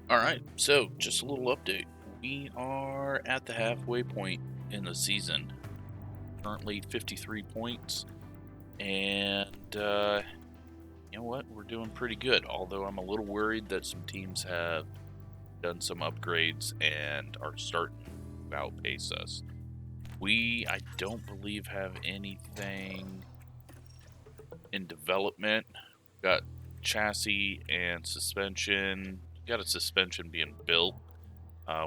Alright, so just a little update. We are at the halfway point in the season. Currently 53 points. And, you know what? We're doing pretty good. Although I'm a little worried that some teams have done some upgrades and are starting to outpace us. I don't believe, have anything in development. We've got chassis and suspension. Got a suspension being built.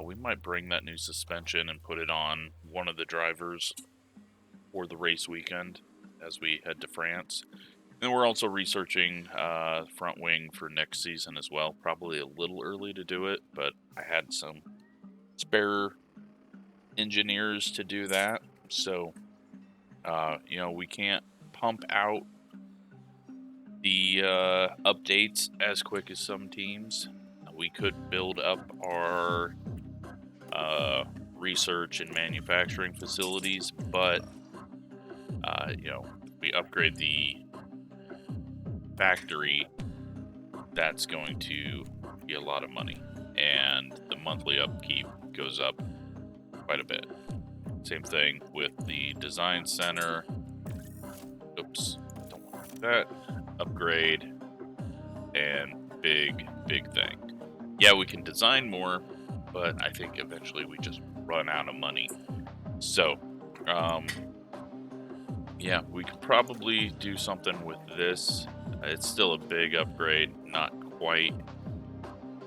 We might bring that new suspension and put it on one of the drivers for the race weekend as we head to France. And we're also researching front wing for next season as well. Probably a little early to do it, but I had some spare engineers to do that. So, you know, we can't pump out the updates as quick as some teams. We could build up our research and manufacturing facilities, but you know, we upgrade the factory, that's going to be a lot of money, and the monthly upkeep goes up quite a bit. Same thing with the design center. Oops, don't want that. Upgrade, and big thing. Yeah, we can design more, but I think eventually we just run out of money. So, yeah, we could probably do something with this. It's still a big upgrade, not quite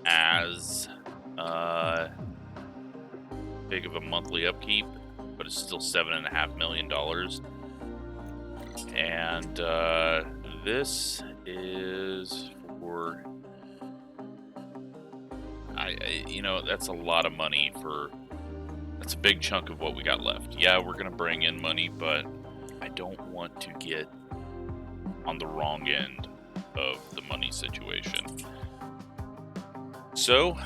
as big of a monthly upkeep, but it's still $7.5 million. And this is for, you know, that's a lot of money for. That's a big chunk of what we got left. Yeah, we're gonna bring in money, but I don't want to get on the wrong end of the money situation. So,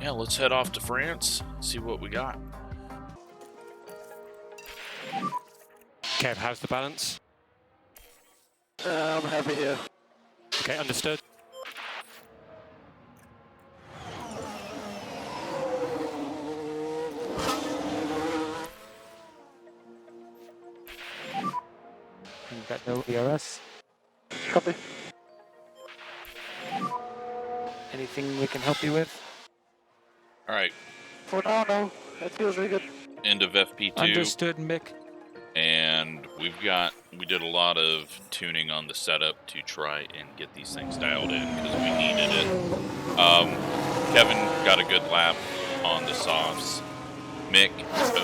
yeah, let's head off to France, see what we got. Kev, how's the balance? I'm happy here. Okay, understood. You've got no ERS. Copy. Anything we can help you with? Alright, For now, no. It feels really good. end of FP2. Understood, Mick. And we did a lot of tuning on the setup to try and get these things dialed in because we needed it. Kevin got a good lap on the softs. Mick,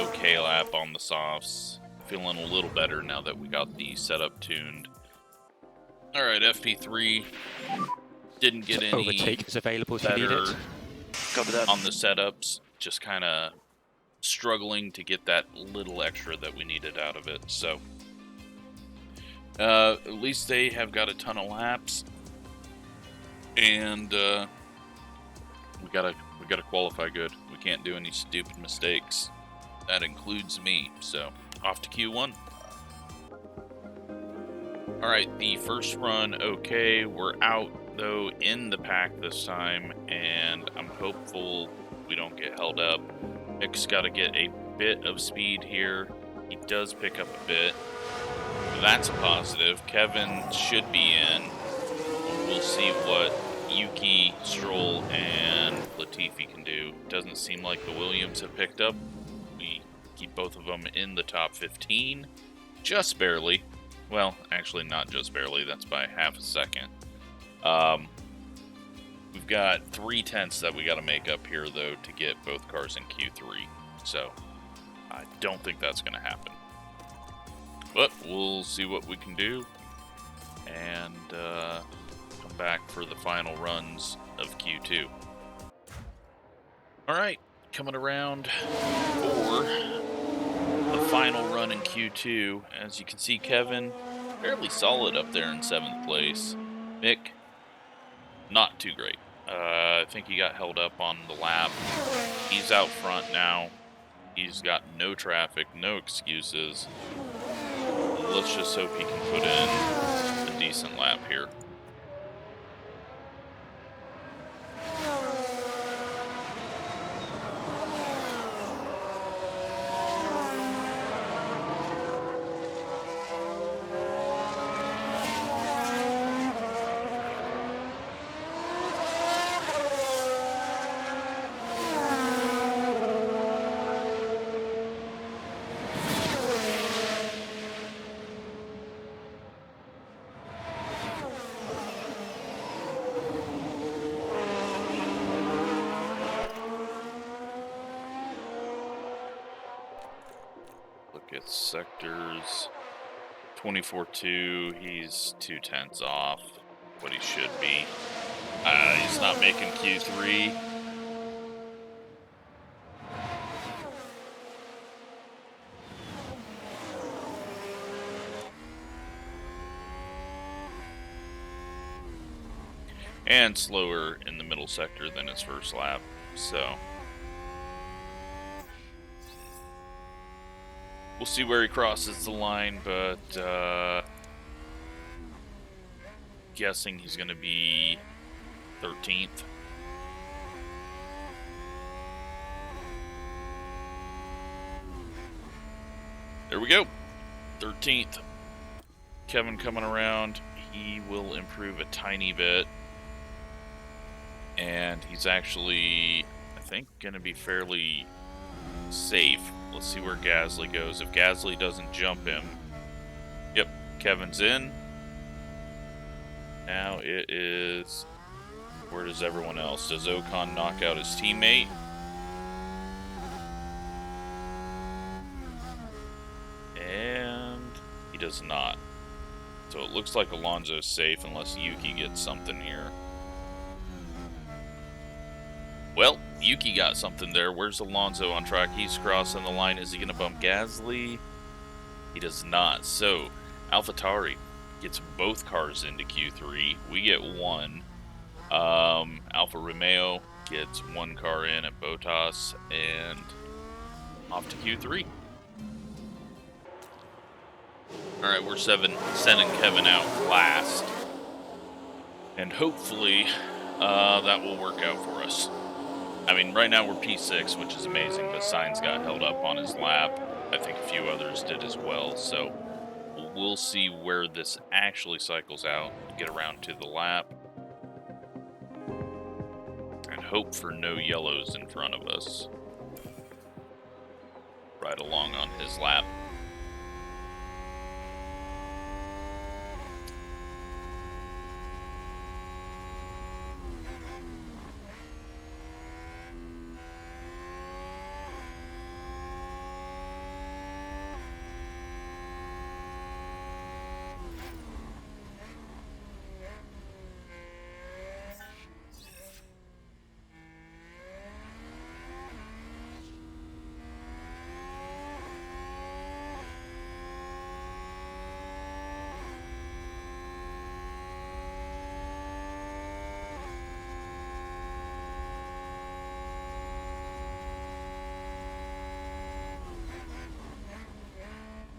okay lap on the softs. Feeling a little better now that we got the setup tuned. Alright, FP3 didn't get any Overtake is available if you need better it. Copy that. on the setups. Just kind of struggling to get that little extra that we needed out of it. So at least they have got a ton of laps, and we gotta qualify good. We can't do any stupid mistakes. That includes me. So off to Q1. All right, the first run, okay. We're out though in the pack this time, and I'm hopeful we don't get held up. Mick's got to get a bit of speed here. He does pick up a bit. That's a positive. Kevin should be in. We'll see what Yuki, Stroll, and Latifi can do. Doesn't seem like the Williams have picked up. We keep both of them in the top 15. Just barely. Well, actually not just barely. That's by half a second. We've got 3/10 that we got to make up here, though, to get both cars in Q3. So, I don't think that's going to happen. But we'll see what we can do. And come back for the final runs of Q2. Alright, coming around for the final run in Q2. As you can see, Kevin, fairly solid up there in 7th place. Mick, not too great. I think he got held up on the lap. He's out front now. He's got no traffic, no excuses. Let's just hope he can put in a decent lap here. Gets sectors 24-2. He's 2/10 off what he should be. He's not making Q3. And slower in the middle sector than his first lap, so we'll see where he crosses the line, but guessing he's going to be 13th. There we go, 13th. Kevin coming around, he will improve a tiny bit. And he's actually, I think, going to be fairly safe. Let's see where Gasly goes. If Gasly doesn't jump him. Yep, Kevin's in. Now it is... Where does everyone else? Does Ocon knock out his teammate? And he does not. So it looks like Alonso's safe unless Yuki gets something here. Well, Yuki got something there. Where's Alonso on track? He's crossing the line. Is he going to bump Gasly? He does not. So, AlphaTauri gets both cars into Q3. We get one. Alfa Romeo gets one car in at Bottas and off to Q3. Alright, we're sending Kevin out last. And hopefully that will work out for us. I mean, right now we're P6, which is amazing, but Sainz got held up on his lap. I think a few others did as well, so we'll see where this actually cycles out, get around to the lap, and hope for no yellows in front of us. Right along on his lap.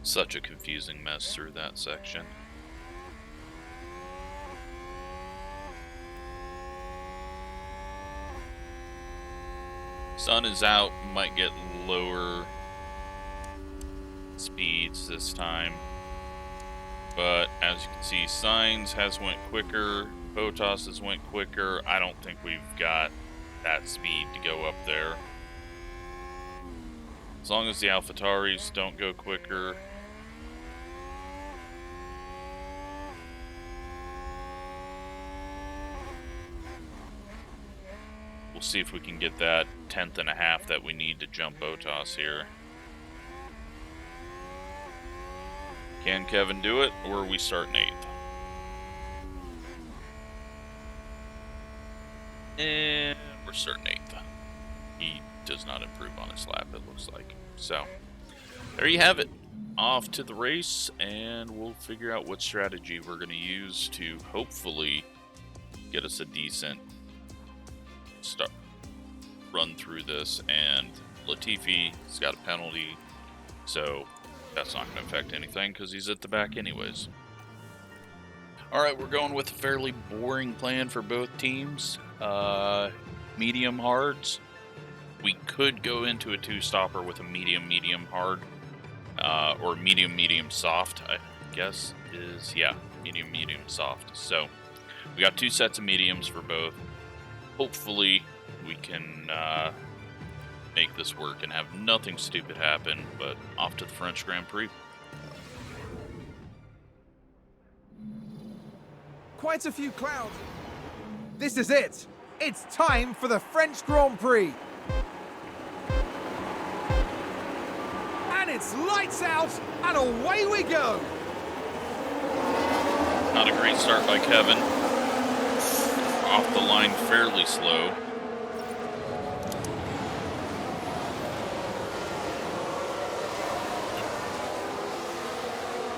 Such a confusing mess through that section. Sun is out, might get lower speeds this time. But as you can see, Sainz has went quicker, Bottas has went quicker. I don't think we've got that speed to go up there. As long as the AlphaTauris don't go quicker. We'll see if we can get that 10th and a half that we need to jump Bottas here. Can Kevin do it, or are we starting 8th? And we're starting 8th. He does not improve on his lap, it looks like. So, there you have it. Off to the race, and we'll figure out what strategy we're going to use to hopefully get us a decent run through this. And Latifi's got a penalty, so that's not going to affect anything because he's at the back anyways. Alright, we're going with a fairly boring plan for both teams. Medium hards. We could go into a two-stopper with a medium hard, or medium soft, I guess is, yeah, medium soft. So we got 2 sets of mediums for both. Hopefully we can make this work and have nothing stupid happen, but off to the French Grand Prix. Quite a few clouds. This is it. It's time for the French Grand Prix. And it's It's lights out and away we go. Not a great start by Kevin. Off the line fairly slow.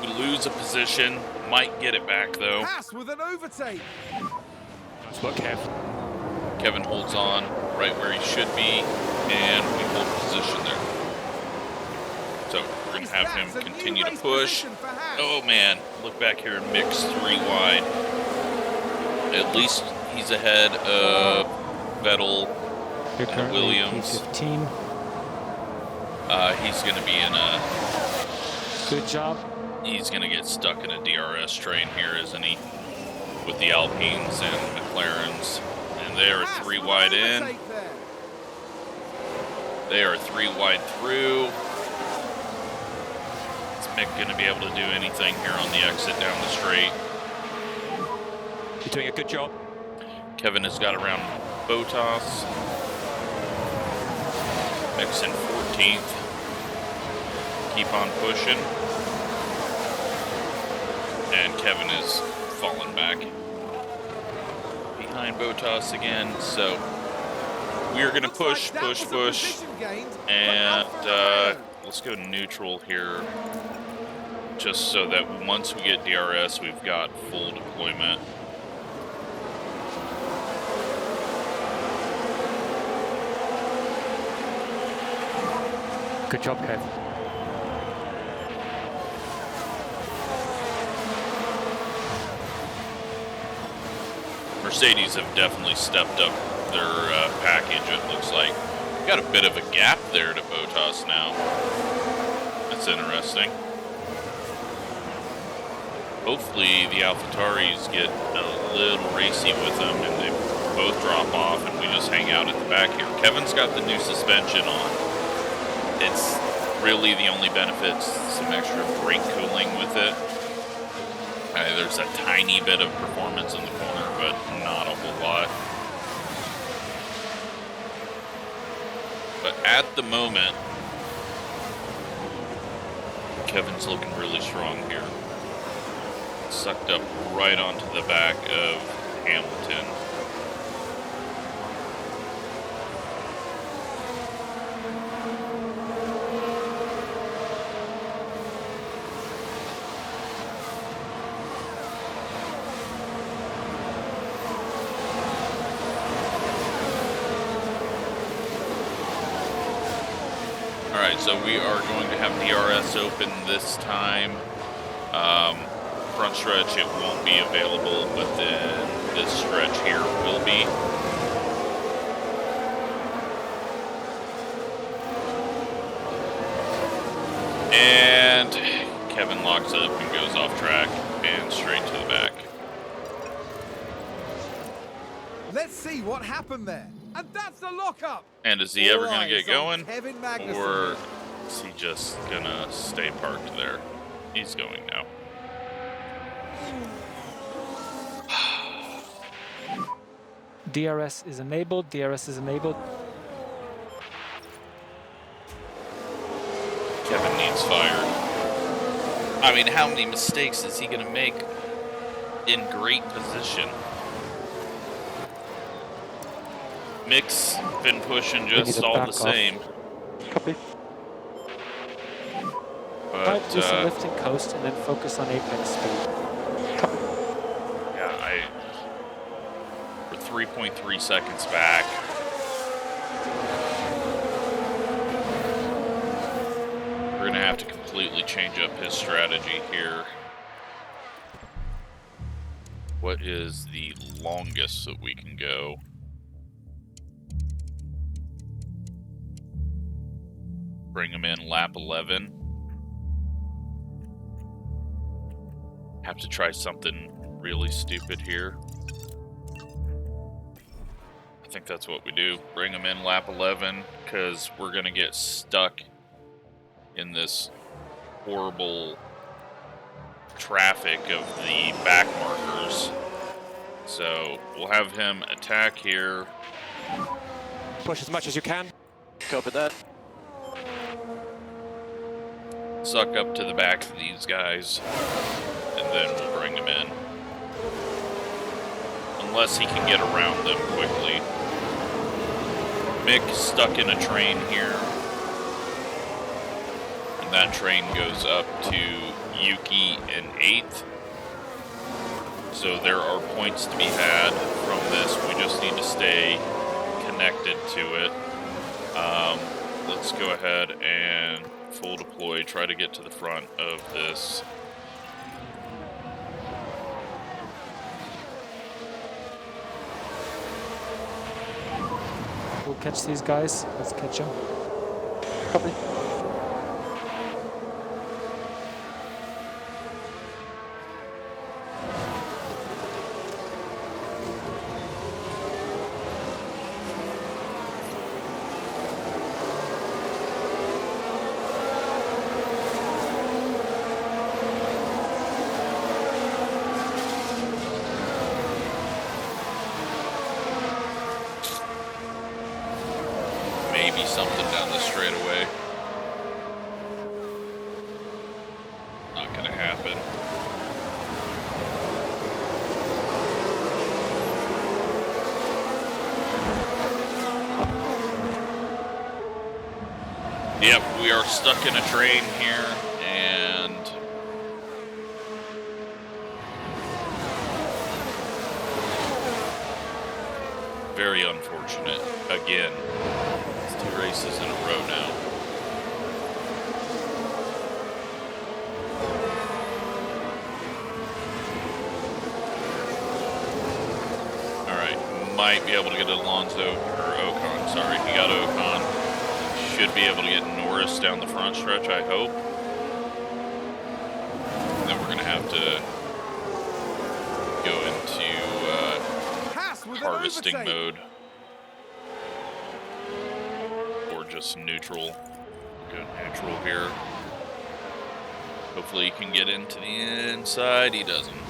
We lose a position, might get it back though. Pass with an overtake. Nice work, Kev. Kevin holds on right where he should be, and we hold position there. So we're going to have him continue to push. Oh man, look back here and mix 3 wide. At least he's ahead of Vettel and Williams. P15. He's going to be in a... Good job. He's going to get stuck in a DRS train here, isn't he? With the Alpines and McLarens. And they are 3 wide in. They are 3 wide through. Is Mick going to be able to do anything here on the exit down the straight? You're doing a good job. Kevin has got around Hotas. Mick's in 14th. Keep on pushing. And Kevin is falling back behind Hotas again, so we are going to push, and let's go neutral here, just so that once we get DRS, we've got full deployment. Good job, Kev. Mercedes have definitely stepped up their package, it looks like. Got a bit of a gap there to Hotas now. That's interesting. Hopefully the AlphaTauris get a little racy with them and they both drop off and we just hang out at the back here. Kevin's got the new suspension on. It's really the only benefit, some extra brake cooling with it. There's a tiny bit of performance in the corner, but not a whole lot. But at the moment, Kevin's looking really strong here. Sucked up right onto the back of Hamilton. So we are going to have DRS open this time. Front stretch, it won't be available, but then this stretch here will be. And Kevin locks up and goes off track and straight to the back. Let's see what happened there. And that's the lockup. And is he ever going to get going? Or Or is he just going to stay parked there? He's going now. DRS is enabled. DRS is enabled. Kevin needs fired. I mean, how many mistakes is he going to make in great position? Mick's been pushing just all the same. Copy. Right, do some But, lifting coast and then focus on apex speed. yeah, we're 3.3 seconds back. We're going to have to completely change up his strategy here. What is the longest that we can go? Bring him in lap 11. Have to try something really stupid here. I think that's what we do. Bring him in lap 11 because we're going to get stuck in this horrible traffic of the back markers. So we'll have him attack here. Push as much as you can. Copy that. suck up to the back of these guys, and then we'll bring them in. Unless he can get around them quickly. Mick stuck in a train here. And that train goes up to Yuki in 8th. So there are points to be had from this. We just need to stay connected to it. Let's go ahead and full deploy, try to get to the front of this. We'll catch these guys. Let's catch them. Copy. Maybe something down the straightaway. Not gonna happen. Yep, we are stuck in a train here, and very unfortunate. Again, it's 2 races in a row now. Alright, might be able to get Alonso, or Ocon, sorry, he got Ocon. Should be able to get Norris down the front stretch, I hope. And then we're going to have to go into harvesting mode. Or just neutral. Go neutral here. Hopefully he can get into the inside. He doesn't.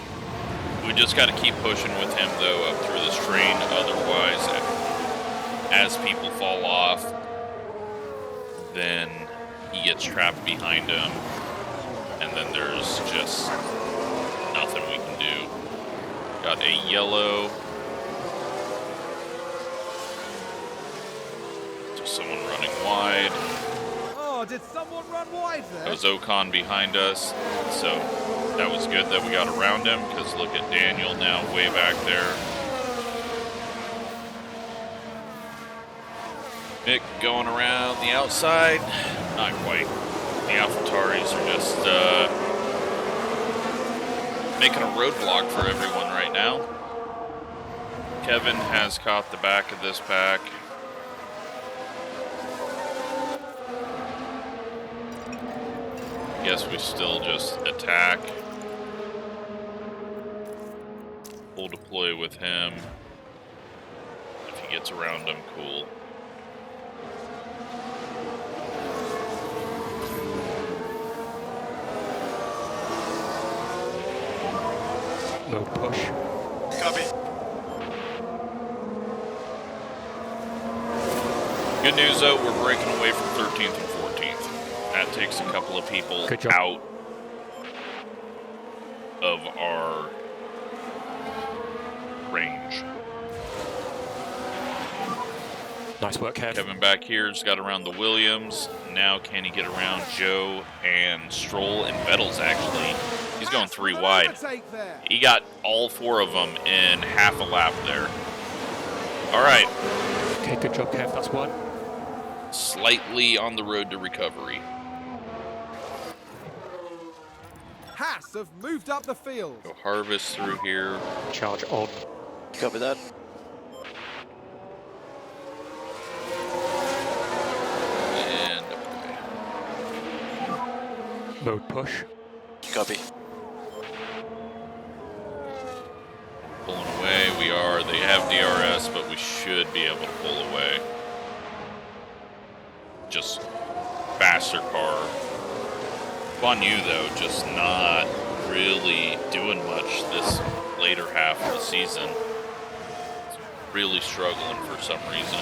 We just got to keep pushing with him, though, up through this train. Otherwise, as people fall off, then he gets trapped behind him, and then there's just nothing we can do. Got a yellow. Just someone running wide. Oh, did someone run wide there? That was Ocon behind us, so that was good that we got around him, because look at Daniel now way back there. Mick going around the outside, not quite. The AlphaTauris are just making a roadblock for everyone right now. Kevin has caught the back of this pack. Guess we still just attack. We'll deploy with him. If he gets around him, cool. Low push. Copy. Good news though, we're breaking away from 13th and 14th. That takes a couple of people out of our range. Nice work, Kev. Kevin back here's got around the Williams. Now can he get around Joe and Stroll and Pedals actually? He's going 3 wide. He got all 4 of them in half a lap there. All right. Okay, good job, Kev. That's 1. Slightly on the road to recovery. Haas have moved up the field. Go harvest through here. Charge on. Copy that. And Mode push. Copy. pulling away. We are. They have DRS, but we should be able to pull away. Just faster car. On you though, just not really doing much this later half of the season. Really struggling for some reason.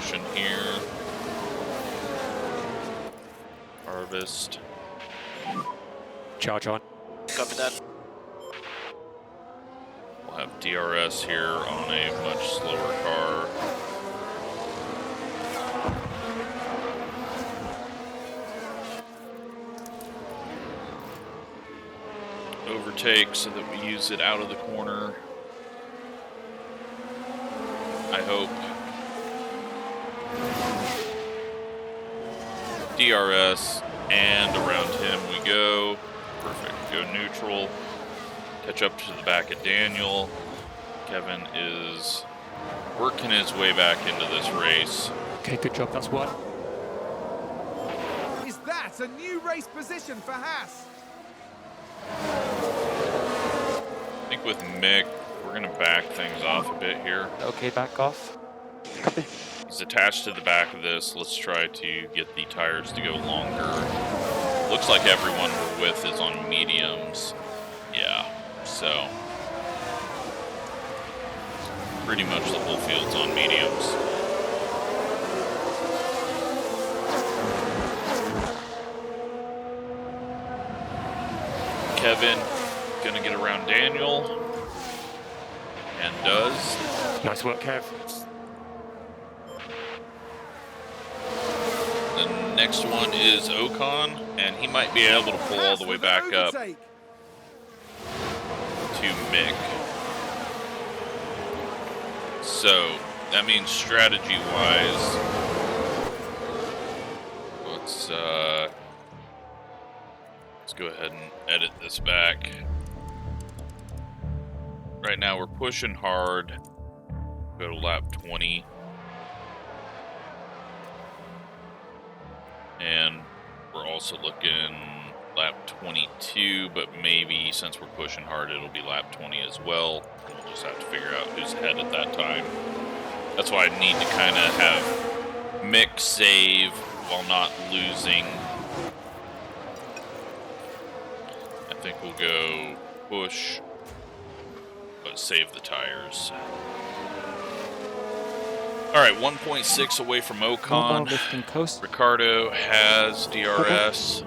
pushing here. Harvest. Charge on. Copy that. We'll have DRS here on a much slower car. Overtake so that we use it out of the corner. I hope. DRS, and around him we go. Perfect. Go neutral. Catch up to the back of Daniel. Kevin is working his way back into this race. Okay, good job. That's one. Is that a new race position for Haas? I think with Mick, we're going to back things off a bit here. Okay, back off. Copy. He's attached to the back of this. Let's try to get the tires to go longer. Looks like everyone we're with is on mediums. Yeah, so pretty much the whole field's on mediums. Kevin gonna get around Daniel, and does. Nice work, Kev. The next one is Ocon, and he might be able to pull all the way back up to Mick. So that means strategy-wise, let's go ahead and edit this back. Right now we're pushing hard. Go to lap 20. And we're also looking lap 22, but maybe since we're pushing hard, it'll be lap 20 as well. We'll just have to figure out who's ahead at that time. That's why I need to kind of have Mick save while not losing. I think we'll go push, but save the tires. All right, 1.6 away from Ocon. Lifting coast. Ricardo has DRS.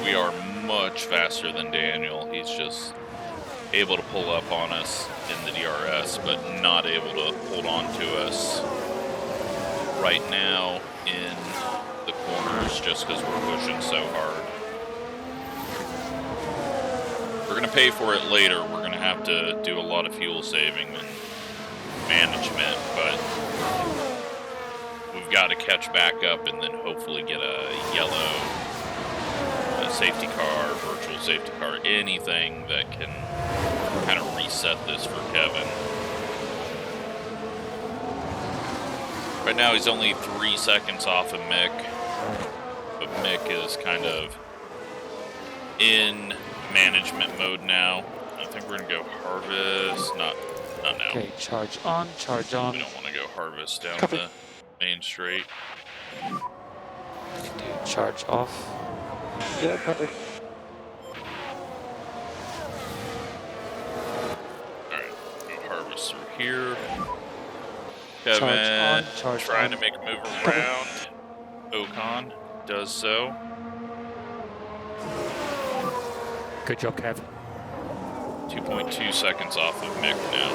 We are much faster than Daniel. He's just able to pull up on us in the DRS, but not able to hold on to us right now in the corners just because we're pushing so hard. We're going to pay for it later. We're going to have to do a lot of fuel saving and management, but we've got to catch back up and then hopefully get a yellow safety car, virtual safety car, anything that can kind of reset this for Kevin. Right now he's only 3 seconds off of Mick, but Mick is kind of in management mode now. I think we're gonna go harvest, not now. Okay, charge on, charge on. We don't want to go harvest down Copy. the main straight. Do charge off. Yeah, copy. Through here. Charge Kevin on, charge trying on. to make a move around. Ocon does so. Good job, Kev. 2.2 seconds off of Mick now.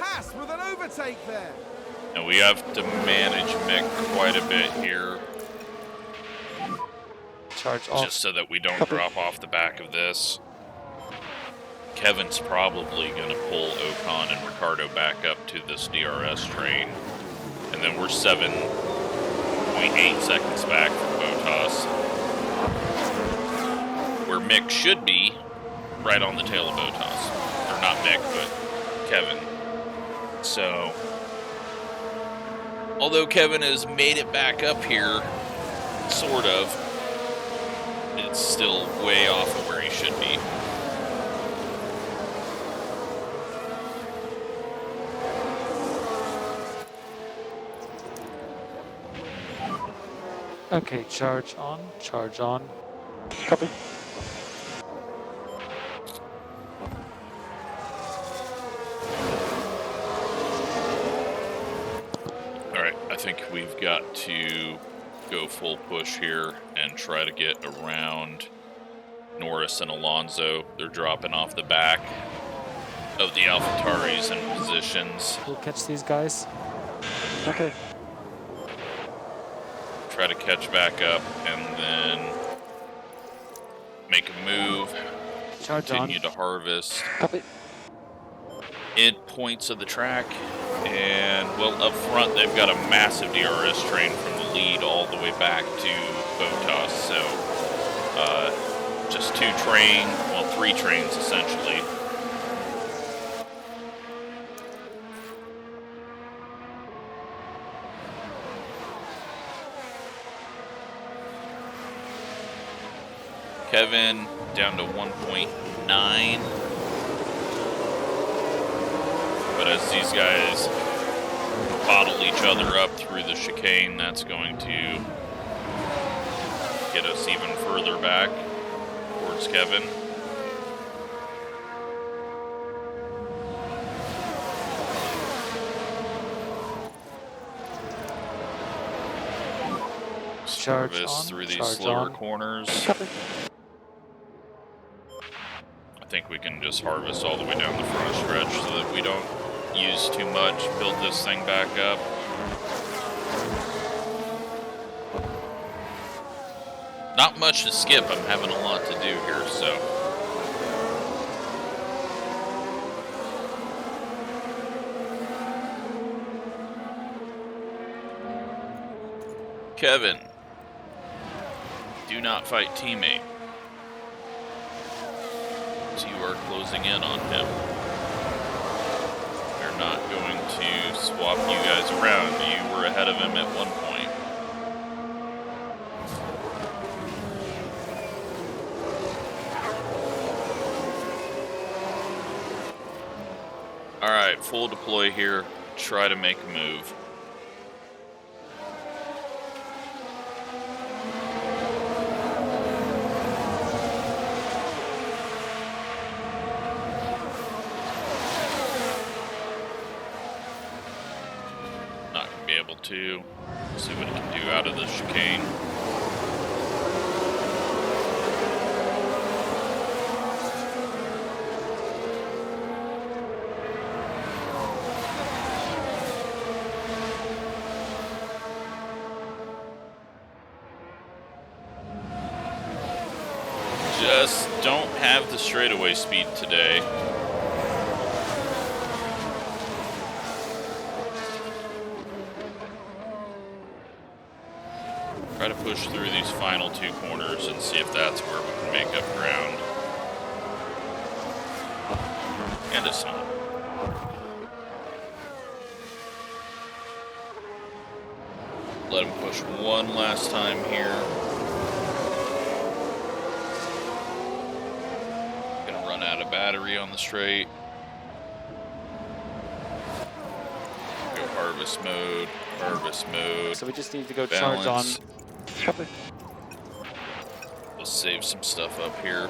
Haas with an overtake there. And we have to manage Mick quite a bit here, Charge off. just so that we don't drop off the back of this. Kevin's probably going to pull Ocon and Ricardo back up to this DRS train. And then we're 7.8 seconds back from Hotas, where Mick should be right on the tail of Hotas. Or not Mick, but Kevin. So, although Kevin has made it back up here, sort of, it's still way off of where he should be. Okay, charge on, charge on. Copy. Alright, I think we've got to go full push here and try to get around Norris and Alonso. They're dropping off the back of the AlphaTauris in positions. We'll catch these guys. Okay. Try to catch back up and then make a move. Charge Continue on. to harvest Copy. end points of the track. And, well, up front, they've got a massive DRS train from the lead all the way back to Hotas. So, just three trains, essentially. Kevin down to 1.9. But as these guys bottle each other up through the chicane, that's going to get us even further back towards Kevin. Charge Service on, through these charge slower on. corners. Copy. I think we can just harvest all the way down the front stretch so that we don't use too much, build this thing back up. Not much to skip, I'm having a lot to do here, so. Kevin, do not fight teammate. So you are closing in on him. We're not going to swap you guys around. You were ahead of him at one point. Alright, full deploy here. Try to make a move. To see what it can do out of the chicane. Just don't have the straightaway speed today. Try to push through these final two corners and see if that's where we can make up ground. And it's not. Let him push one last time here. Gonna run out of battery on the straight. Go harvest mode, harvest mode. So we just need to go balance. charge on. Copy. We'll save some stuff up here.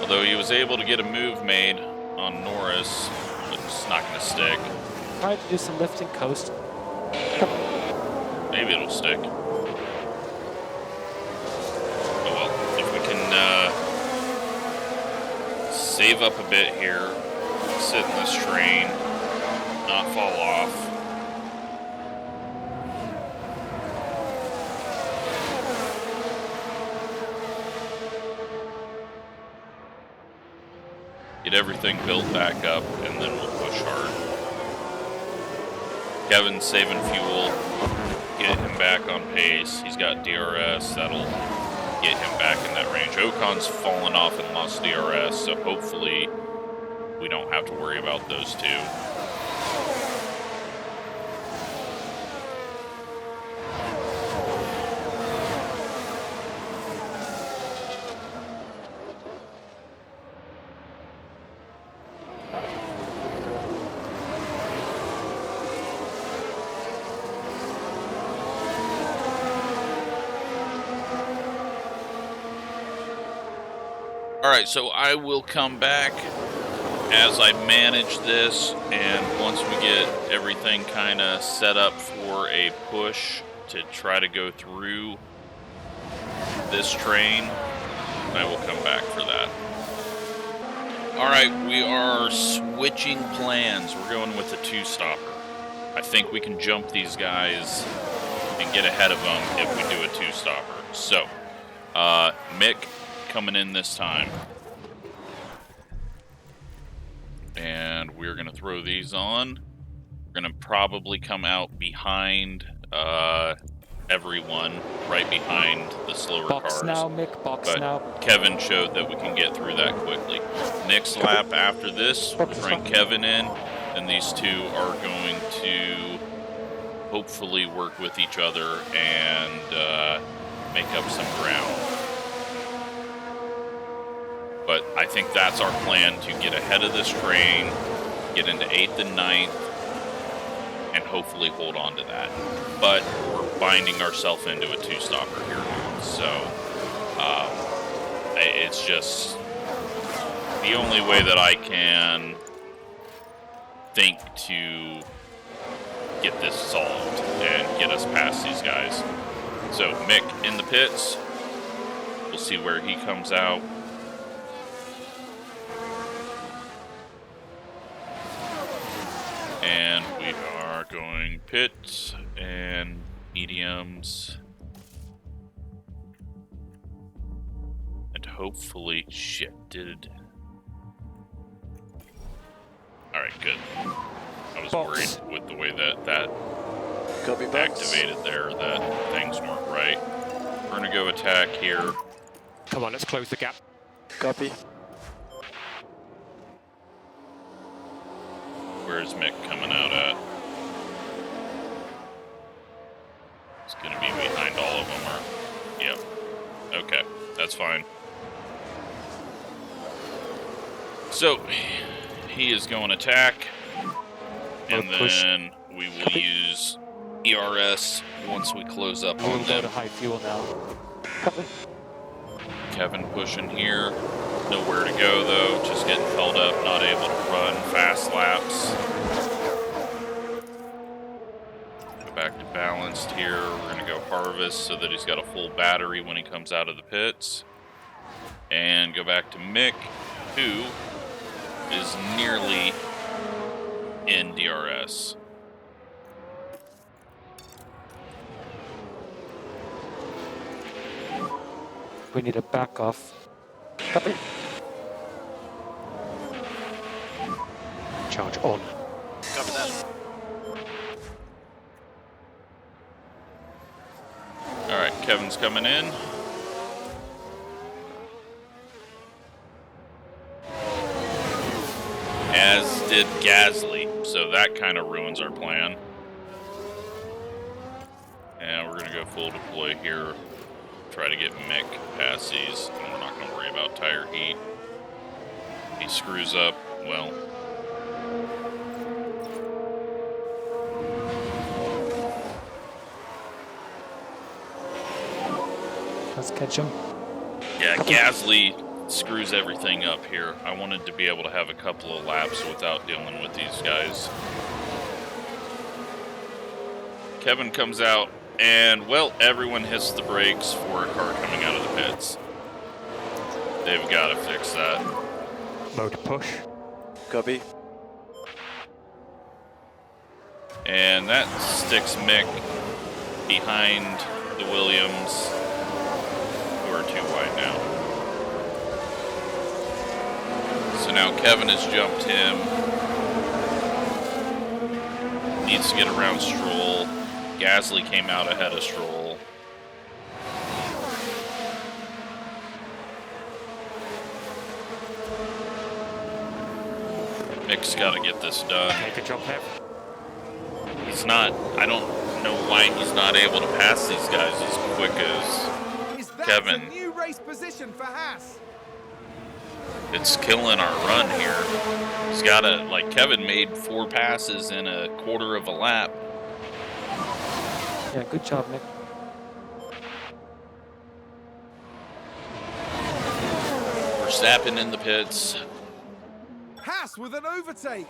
Although he was able to get a move made on Norris, but it's not going to stick. Try to do some lifting coast. Maybe it'll stick. Oh well, if we can save up a bit here, sit in this train, not fall off. Get everything built back up, and then we'll push hard. Kevin's saving fuel. Get him back on pace. He's got DRS. That'll get him back in that range. Ocon's fallen off and lost DRS, so hopefully we don't have to worry about those two. All right, so I will come back as I manage this, and once we get everything kind of set up for a push to try to go through this train, I will come back for that. All right, we are switching plans. We're going with the two-stopper. I think we can jump these guys and get ahead of them if we do a two-stopper. So, Mick coming in this time. And we're going to throw these on. We're going to probably come out behind everyone, right behind the slower Box cars. now, Mick. Box But now. Kevin showed that we can get through that quickly. Next lap after this, we'll bring Kevin in, and these two are going to hopefully work with each other and make up some ground. But I think that's our plan, to get ahead of this train, get into 8th and 9th, and hopefully hold on to that. But we're binding ourselves into a two-stopper here now. So it's just the only way that I can think to get this solved and get us past these guys. So Mick in the pits. We'll see where he comes out. And we are going pits and mediums. And hopefully, shit, Alright, good. I was worried with the way that activated there, that things weren't right. We're gonna go attack here. Come on, let's close the gap. Copy. Where's Mick coming out at? It's gonna be behind all of them, or... Yep. Okay, that's fine. So, he is going attack, and then we will use ERS once we close up We'll on go them. to high fuel now. Copy. Kevin pushing here. Nowhere to go, though. Just getting held up, not able to run fast laps. Go back to balanced here. We're going to go harvest so that he's got a full battery when he comes out of the pits. And go back to Mick, who is nearly in DRS. We need a back off. Copy. Charge on. Copy that. Alright, Kevin's coming in. As did Gasly, so that kind of ruins our plan. And we're going to go full deploy here. Try to get Mick past these, and we're not going to worry about tire heat. He screws up, well. Let's catch him. Yeah, Gasly screws everything up here. I wanted to be able to have a couple of laps without dealing with these guys. Kevin comes out, and, well, everyone hits the brakes for a car coming out of the pits. They've got to fix that. Mode push. Copy. And that sticks Mick behind the Williams, who are too wide now. So now Kevin has jumped him. Needs to get around Stroll. Gasly came out ahead of Stroll. Mick's got to get this done. Okay, good job, Kev. He's not, I don't know why he's not able to pass these guys as quick as Is that Kevin. a new race position for Haas? It's killing our run here. He's got to, like, Kevin made 4 passes in a quarter of a lap. Yeah, good job, Mick. We're Verstappen in the pits. Haas with an overtake.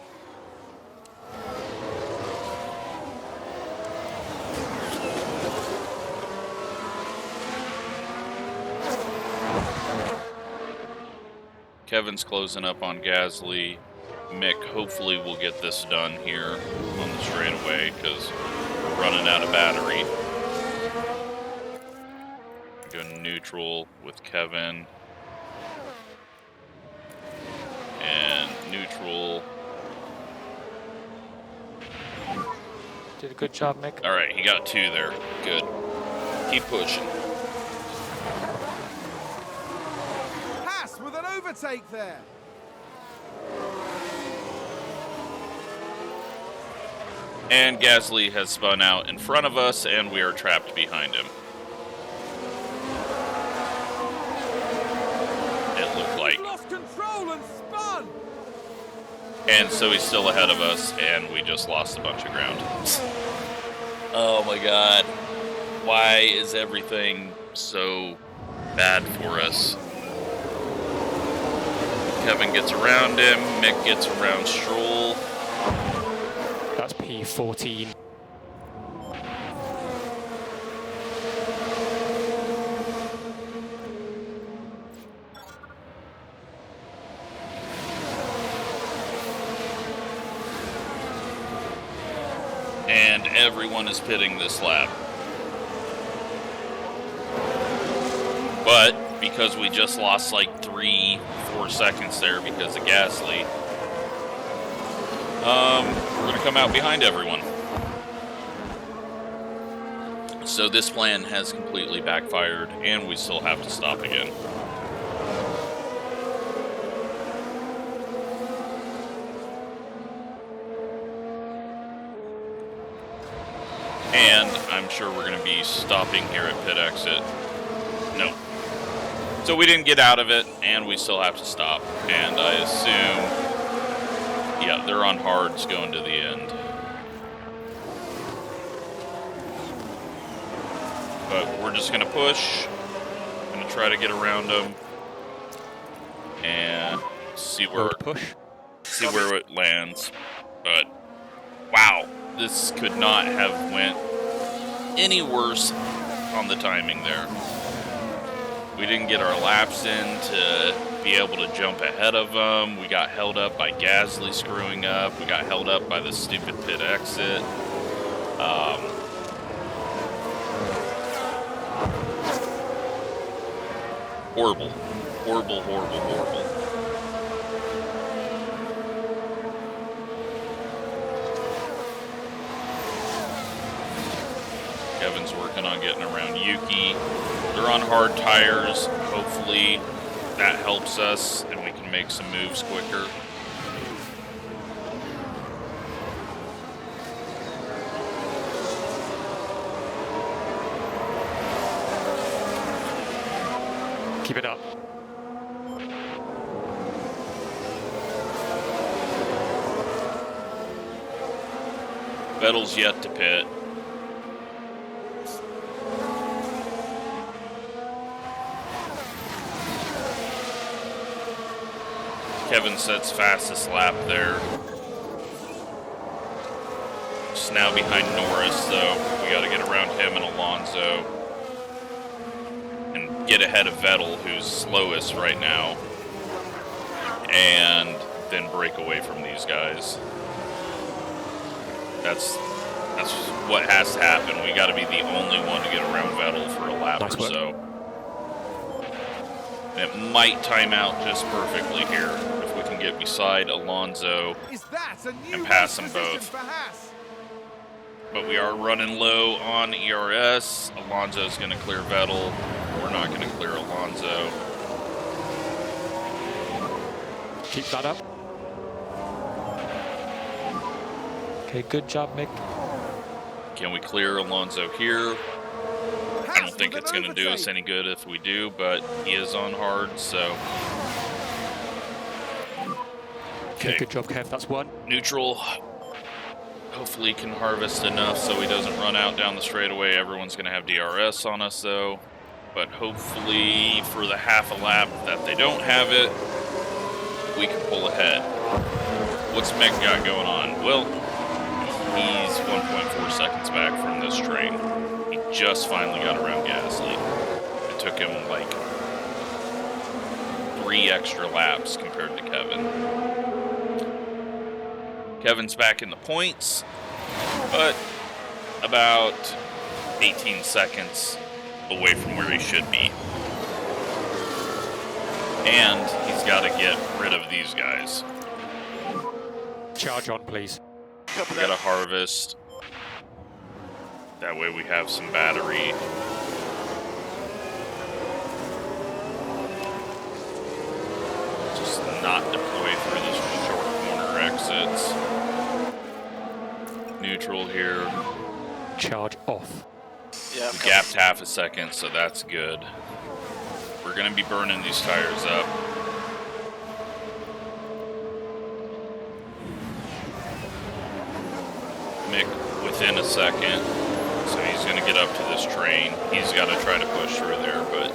Kevin's closing up on Gasly. Mick hopefully will get this done here on the straightaway because we're running out of battery. Go neutral with Kevin. And neutral. Did a good job, Mick. All right, he got 2 there. Good. Keep pushing. Haas with an overtake there. And Gasly has spun out in front of us, and we are trapped behind him. It looked like. He's lost control and spun. And so he's still ahead of us, and we just lost a bunch of ground. Oh my god. Why is everything so bad for us? Kevin gets around him, Mick gets around Stroll. That's P14. And everyone is pitting this lap. But because we just lost like 3-4 seconds there because of Gasly, we're going to come out behind everyone. So this plan has completely backfired, and we still have to stop again. And I'm sure we're going to be stopping here at pit exit. No. So we didn't get out of it, and we still have to stop. And I assume... yeah, they're on hards going to the end. But we're just going to push. Going to try to get around them. And see where it lands. But, wow. This could not have went any worse on the timing there. We didn't get our laps in to be able to jump ahead of them. We got held up by Gasly screwing up. We got held up by the stupid pit exit. Horrible. Horrible, horrible, horrible. Kevin's working on getting around Yuki. They're on hard tires. Hopefully that helps us and we can make some moves quicker. Keep it up. Vettel's yet to pit. Kevin sets fastest lap there. Just now behind Norris, so we got to get around him and Alonso and get ahead of Vettel, who's slowest right now, and then break away from these guys. That's what has to happen. We got to be the only one to get around Vettel for a lap or so. And it might time out just perfectly here if we can get beside Alonso and pass them both. But we are running low on ERS. Alonso's going to clear Vettel. We're not going to clear Alonso. Keep that up. Okay, good job, Mick. Can we clear Alonso here? I don't think it's going to do us any good if we do, but he is on hard, so... Okay, good job, Kev. That's one. Neutral. Hopefully can harvest enough so he doesn't run out down the straightaway. Everyone's going to have DRS on us, though. but hopefully for the half a lap that they don't have it, we can pull ahead. What's Mick got going on? Well, he's 1.4 seconds back from this train. He just finally got around Gasly. It took him like 3 extra laps compared to Kevin. Kevin's back in the points, but about 18 seconds away from where he should be. And he's got to get rid of these guys. Charge on, please. We got to harvest. That way we have some battery. Just not deploy through this short corner exits. Neutral here. Charge off. Yeah, We gapped half a second, so that's good. We're going to be burning these tires up. Mick within a second, so he's going to get up to this train. He's got to try to push through there, but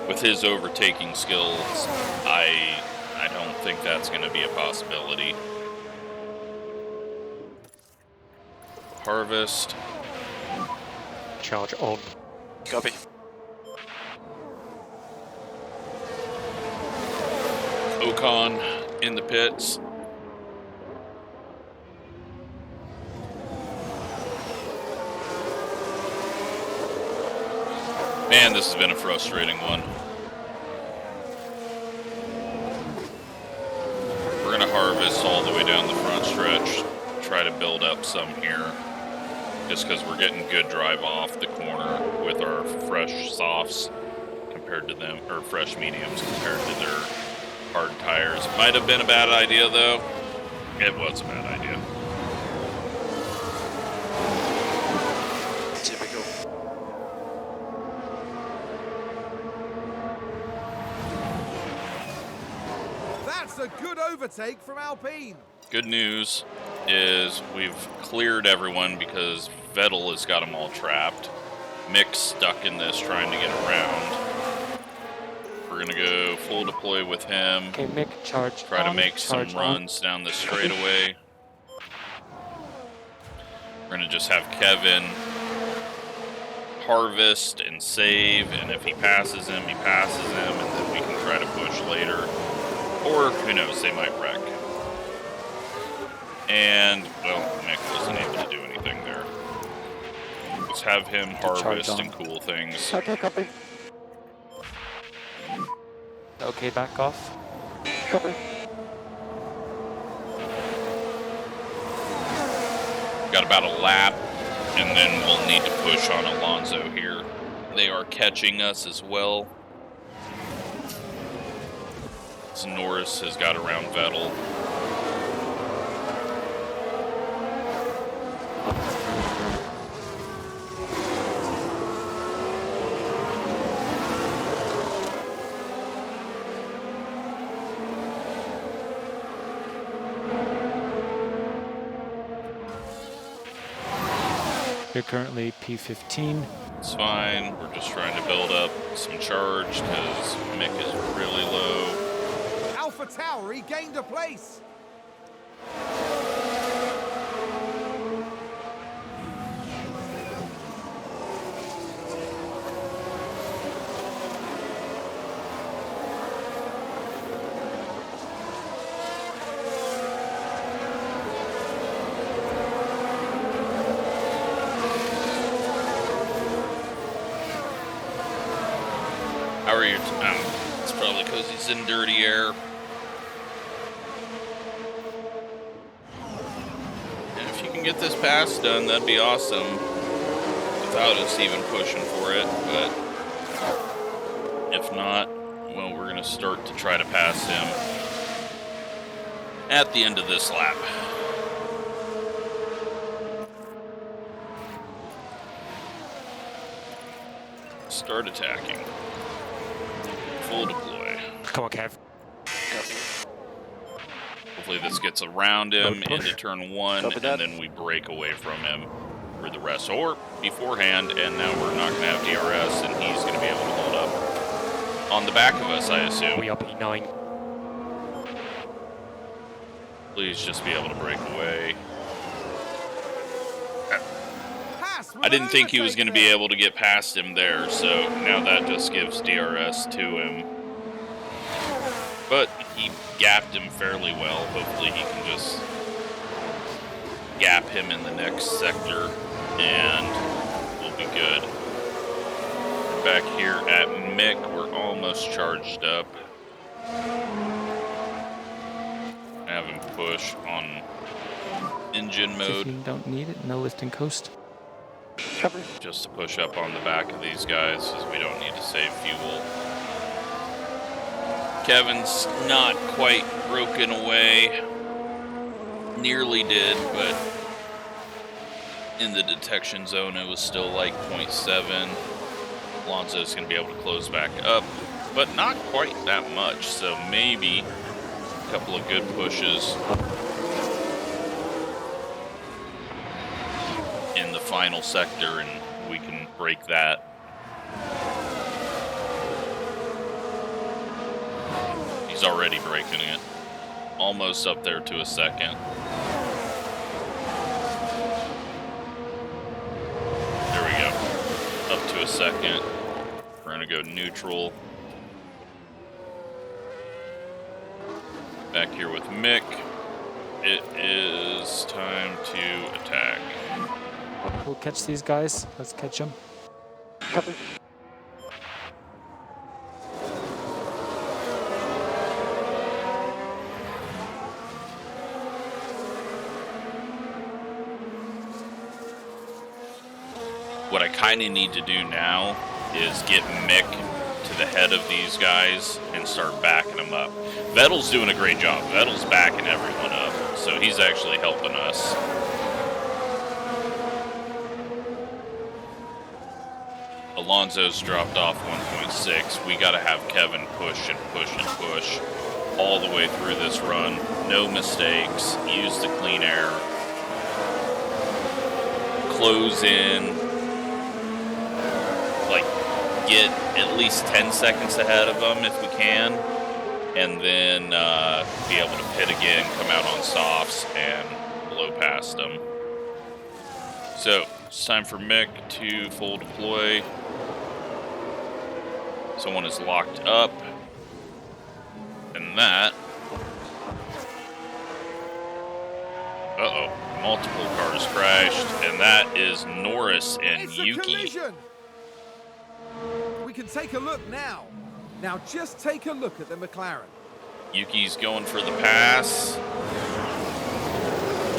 with his overtaking skills, I don't think that's going to be a possibility. Harvest. Charge on. Copy. Ocon in the pits. Man, this has been a frustrating one. We're gonna harvest all the way down the front stretch, try to build up some here, just because we're getting good drive off the corner with our fresh softs compared to them, or fresh mediums compared to their hard tires. Might have been a bad idea though. It was a bad idea. Typical. That's a good overtake from Alpine. Good news is we've cleared everyone because Vettel has got them all trapped. Mick's stuck in this trying to get around. We're gonna go full deploy with him. Okay, Mick, charge Try to on, make some charge on. runs down the straightaway. We're gonna just have Kevin harvest and save, and if he passes him, he passes him, and then we can try to push later. Or, who knows, they might wreck. And, well, Mick wasn't able to do anything there. Just have him harvest and cool things. Okay, copy. Okay, back off. Copy. Got about a lap, and then we'll need to push on Alonso here. They are catching us as well. So Norris has got around Vettel. You're currently P15. It's fine. We're just trying to build up some charge because Mick is really low. Alpha Tauri gained a place. How are you? It's probably because he's in dirty air. And if you can get this pass done, that'd be awesome. Without us even pushing for it, but if not, well, we're going to start to try to pass him at the end of this lap. Start attacking. Full deploy. Come on, Kev. Hopefully this gets around him Push. into turn 1, Copy and that. then we break away from him. for the rest, or beforehand, and now we're not going to have DRS, and he's going to be able to hold up on the back of us, I assume. We are P9. Please just be able to break away. Haas with I didn't an think he was going to be overtake able to get past him there, so now that just gives DRS to him. But he gapped him fairly well. Hopefully he can just gap him in the next sector, and we'll be good. We're back here at Mick. We're almost charged up. Have him push on engine mode. If you don't need it, no lift and coast. Copy. Just to push up on the back of these guys, because we don't need to save fuel. Kevin's not quite broken away. Nearly did, but in the detection zone it was still like 0.7. Alonso's going to be able to close back up, but not quite that much, so maybe a couple of good pushes in the final sector and we can break that. He's already breaking it. Almost up there to a second. There we go. Up to a second. We're gonna go neutral. Back here with Mick. It is time to attack. We'll catch these guys. Let's catch them. Copy. What I kind of need to do now is get Mick to the head of these guys and start backing them up. Vettel's doing a great job. Vettel's backing everyone up, so he's actually helping us. Alonso's dropped off 1.6. We got to have Kevin push and push and push all the way through this run. No mistakes. Use the clean air. Close in. Like, get at least 10 seconds ahead of them if we can. And then be able to pit again, come out on softs, and blow past them. So, it's time for Mick to full deploy. Someone is locked up. And that... Uh-oh. Multiple cars crashed. And that is Norris and It's a Yuki. collision. We can take a look now. Now just take a look at the McLaren. Yuki's going for the pass.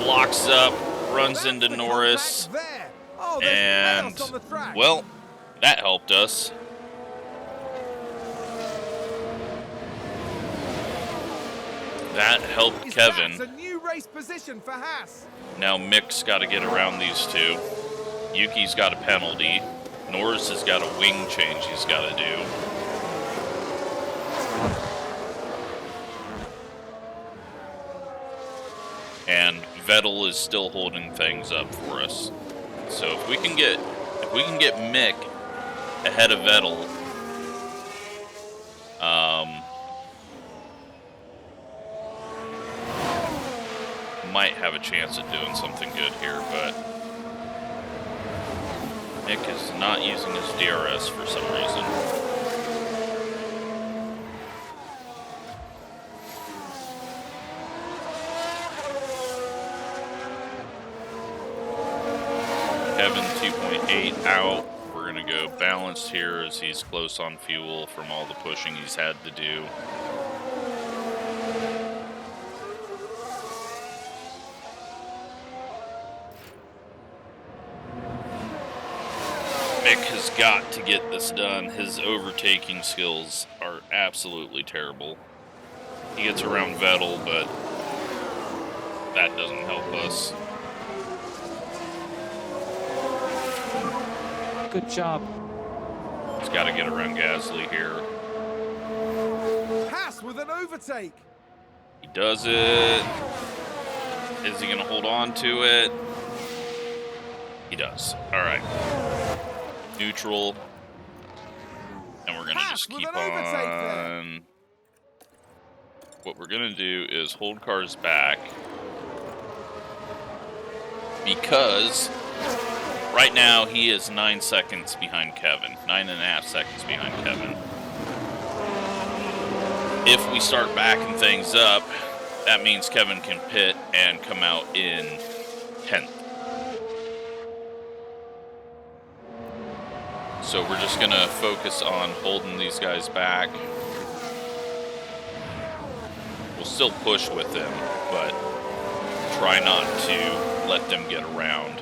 Locks up. Runs That's into the Norris. contact there. Oh, there's And, chaos on the track. well, that helped us. That helped Is Kevin. that a new race position for Haas? Now Mick's got to get around these two. Yuki's got a penalty. Norris has got a wing change he's got to do. And Vettel is still holding things up for us. So if we can get Mick ahead of Vettel, might have a chance at doing something good here, but Mick is not using his DRS for some reason. Kevin 2.8 out. We're going to go balanced here as he's close on fuel from all the pushing he's had to do. Mick has got to get this done. His overtaking skills are absolutely terrible. He gets around Vettel, but that doesn't help us. Good job. He's got to get around Gasly here. Haas with an overtake. He does it. Is he going to hold on to it? He does. All right. Neutral. And we're going to just With keep an overtake there. on. What we're going to do is hold cars back. Because right now he is 9 seconds behind Kevin. 9.5 seconds behind Kevin. If we start backing things up, that means Kevin can pit and come out in 10th. So we're just going to focus on holding these guys back. We'll still push with them, but try not to let them get around.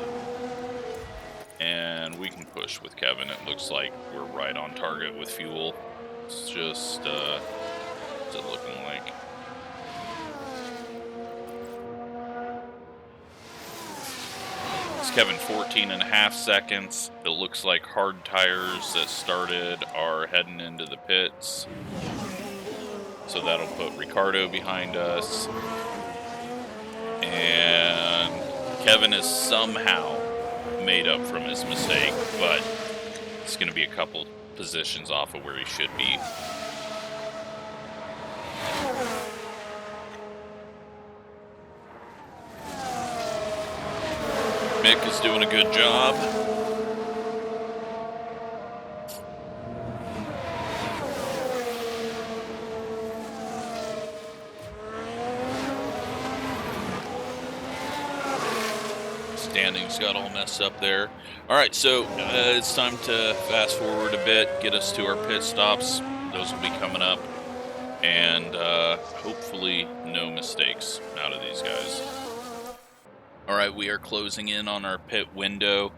And we can push with Kevin. It looks like we're right on target with fuel. It's just, what's it looking like? It's Kevin 14.5 seconds. It looks like hard tires that started are heading into the pits. So that'll put Ricardo behind us. And Kevin is somehow made up from his mistake, but it's going to be a couple positions off of where he should be. Mick is doing a good job. Standings got all messed up there. All right, so it's time to fast forward a bit, get us to our pit stops. Those will be coming up, and hopefully no mistakes out of these guys. All right, we are closing in on our pit window.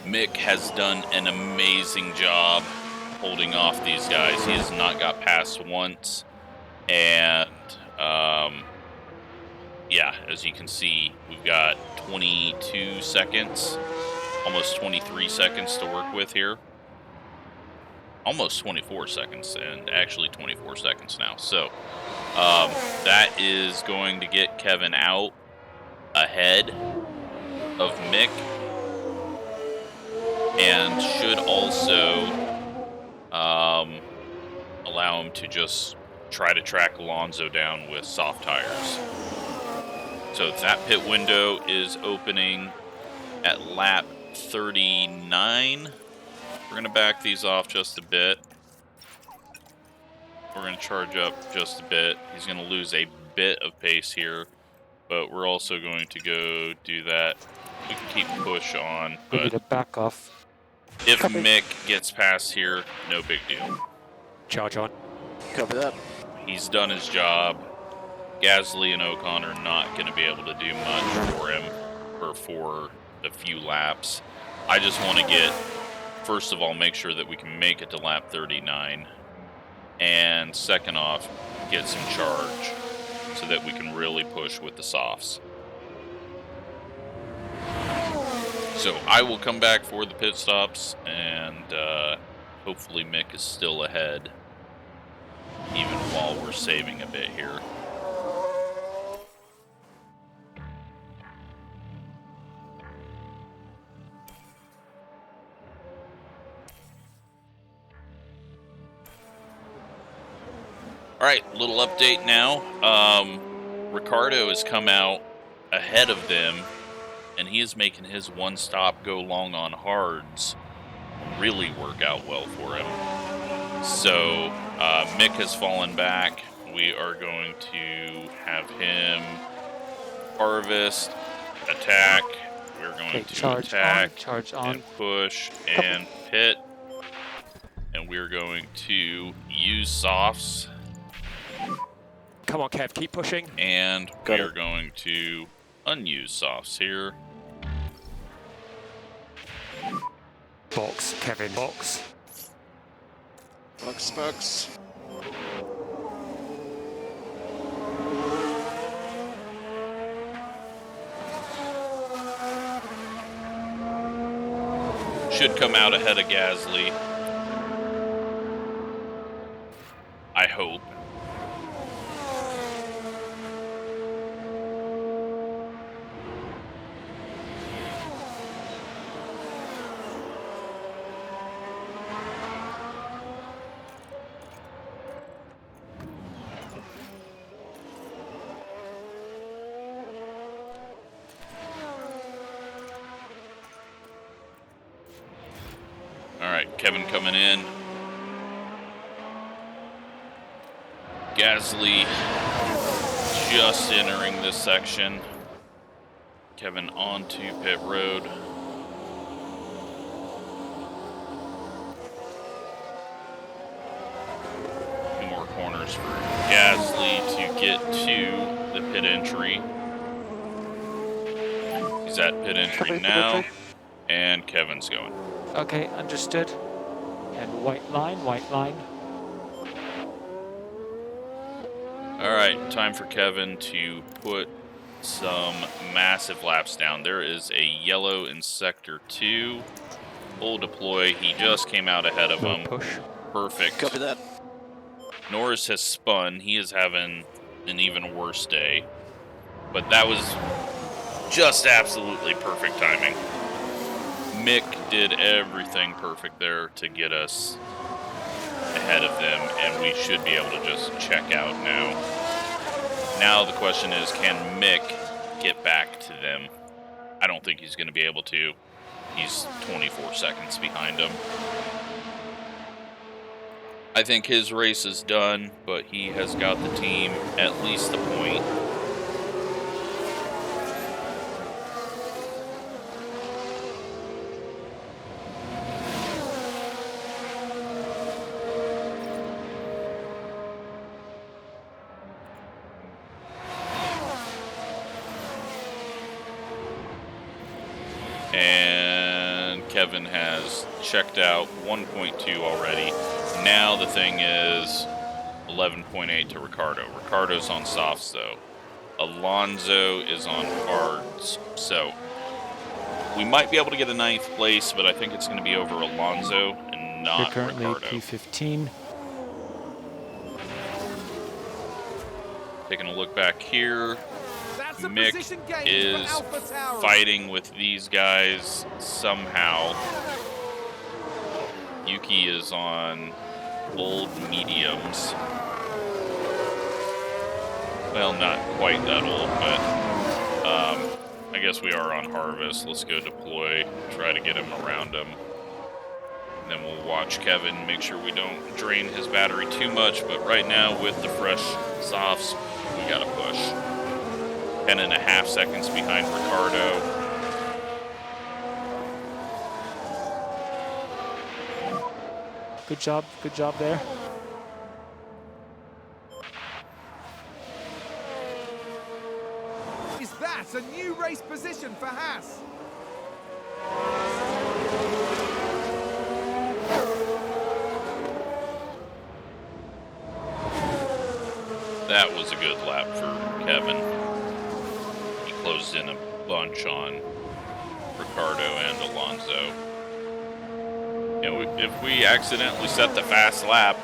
Mick has done an amazing job holding off these guys. He has not got past once, and yeah, as you can see, we've got 22 seconds, almost 23 seconds to work with here. Almost 24 seconds, and actually 24 seconds now. So that is going to get Kevin out ahead of Mick, and should also allow him to just try to track Alonso down with soft tires. So that pit window is opening at lap 39. We're going to back these off just a bit. We're going to charge up just a bit. He's going to lose a bit of pace here, but we're also going to go do that. We can keep push on, We need but to back off. if Mick gets past here, no big deal. Charge on. Copy that. He's done his job. Gasly and Ocon are not going to be able to do much for him for a few laps. I just want to get, first of all, make sure that we can make it to lap 39. And second off, get some charge so that we can really push with the softs. So I will come back for the pit stops, and hopefully Mick is still ahead, even while we're saving a bit here. All right, little update now. Ricardo has come out ahead of them, and he is making his one stop go long on hards really work out well for him. So Mick has fallen back. We are going to have him harvest, attack. We're going to charge attack, on, charge on. and push, and pit. And we're going to use softs. Come on, Kev, keep pushing. And we are going to unuse softs here. Box, Kevin, box. Box. Should come out ahead of Gasly. I hope. Kevin coming in. Gasly just entering this section. Kevin onto pit road. Two more corners for Gasly to get to the pit entry. He's at pit entry now, and Kevin's going. Okay, understood. And white line, white line. All right, time for Kevin to put some massive laps down. There is a yellow in sector 2. Full deploy. He just came out ahead of him. Push. Perfect. Copy that. Norris has spun. He is having an even worse day. But that was just absolutely perfect timing. Mick did everything perfect there to get us ahead of them, and we should be able to just check out now. Now the question is, can Mick get back to them? I don't think he's going to be able to. He's 24 seconds behind him. I think his race is done, but he has got the team at least a point. And Kevin has checked out 1.2 already. Now the thing is 11.8 to Ricardo. Ricardo's on softs though. Alonso is on hards. So we might be able to get a 9th place, but I think it's going to be over Alonso and We're not currently Ricardo. P15. Taking a look back here. That's a Mick position gain is for Alpha Tauri. fighting with these guys somehow. Yuki is on old mediums. Well, not quite that old, but I guess we are on harvest. Let's go deploy, try to get him around him. And then we'll watch Kevin, make sure we don't drain his battery too much, but right now with the fresh softs, we gotta push. 10.5 seconds behind Ricardo. Good job there. Is that a new race position for Haas? That was a good lap for Kevin. He closed in a bunch on Ricardo and Alonso. You know, if we accidentally set the fast lap,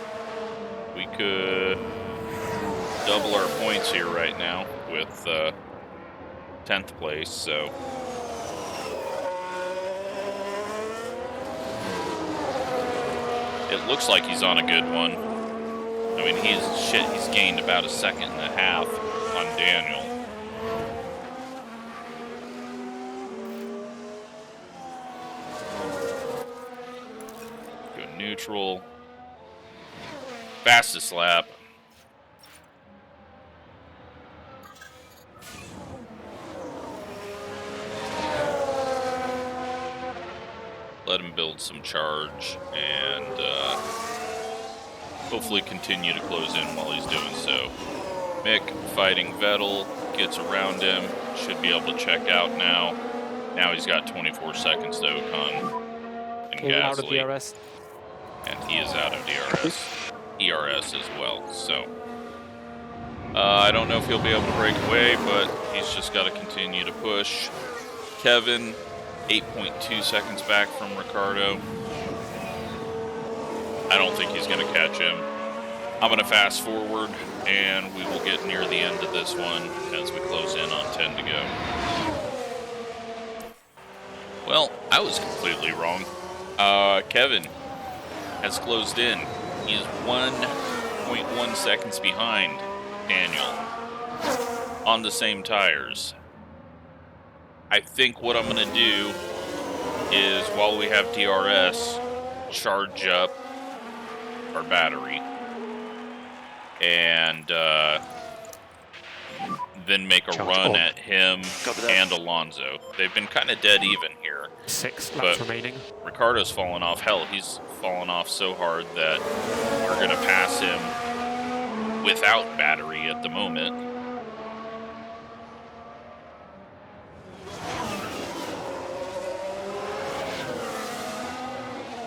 we could double our points here right now with 10th place, so. It looks like he's on a good one. I mean, he's gained about 1.5 seconds on Daniel. Go neutral. Fastest lap. Let him build some charge and hopefully continue to close in while he's doing so. Mick fighting Vettel, gets around him, should be able to check out now. Now he's got 24 seconds to Ocon and Okay, out of Gasly, DRS. and he is out of DRS. ERS as well, so. I don't know if he'll be able to break away, but he's just got to continue to push. Kevin, 8.2 seconds back from Ricardo. I don't think he's going to catch him. I'm going to fast forward, and we will get near the end of this one as we close in on 10 to go. Well, I was completely wrong. Kevin has closed in. He is 1.1 seconds behind Daniel on the same tires. I think what I'm going to do is, while we have DRS, charge up our battery and then make a Charge run on. at him and Alonso. They've been kind of dead even here. 6 laps But remaining. Ricardo's fallen off. Hell, he's fallen off so hard that we're going to pass him without battery at the moment.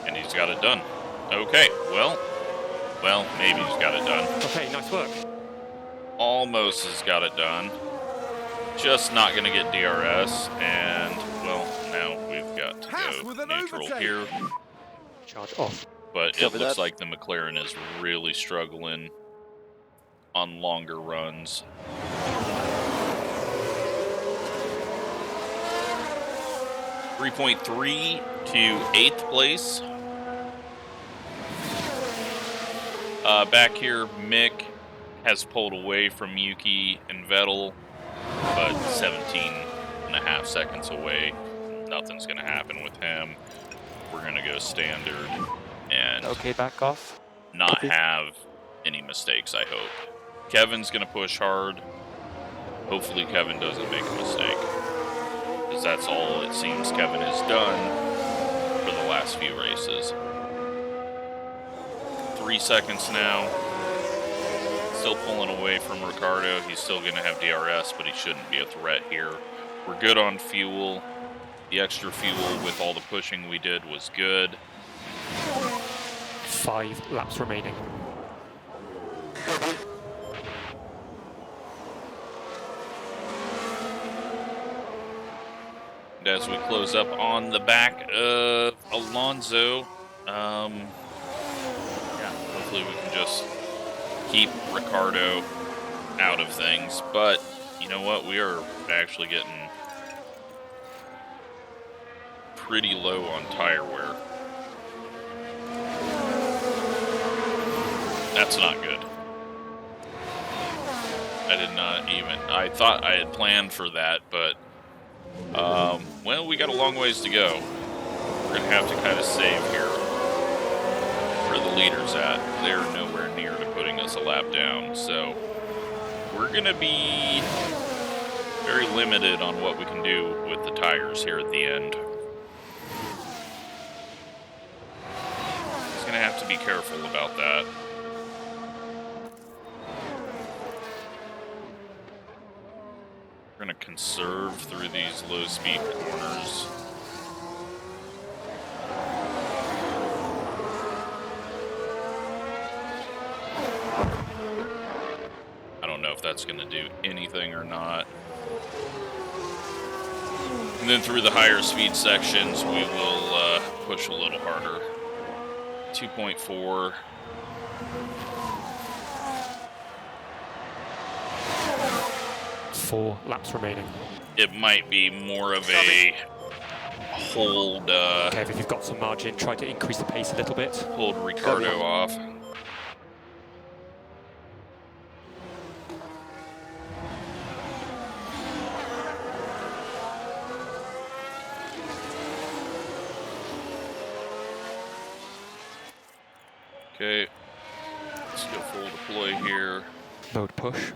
And he's got it done. Okay, well, maybe he's got it done. Okay, nice work. Almost has got it done. Just not going to get DRS, and, well, now we've got to Haas go with an neutral overtake. here. Charge off. But it Copy looks that. like the McLaren is really struggling on longer runs. .3 to 8th place. Back here, Mick has pulled away from Yuki and Vettel, but 17.5 seconds away. Nothing's going to happen with him. We're going to go standard and Okay, back off. not have any mistakes, I hope. Kevin's going to push hard. Hopefully Kevin doesn't make a mistake, because that's all it seems Kevin has done for the last few races. 3 seconds now. Still pulling away from Ricardo. He's still going to have DRS, but he shouldn't be a threat here. We're good on fuel. The extra fuel with all the pushing we did was good. 5 laps remaining. And as we close up on the back of Alonso, hopefully we can just keep Ricardo out of things. But you know what? We are actually getting pretty low on tire wear. That's not good. I did not even... I thought I had planned for that, but... well, we got a long ways to go. We're going to have to kind of save here where the leader's at. They're nowhere near to putting us a lap down, so... we're going to be very limited on what we can do with the tires here at the end. He's going to have to be careful about that. We're going to conserve through these low-speed corners. I don't know if that's going to do anything or not. And then through the higher speed sections, we will push a little harder. 2.4. Four laps remaining. It might be more of a hold Kev, if you've got some margin, try to increase the pace a little bit. hold Ricardo off. Okay, let's go full deploy here. Mode push.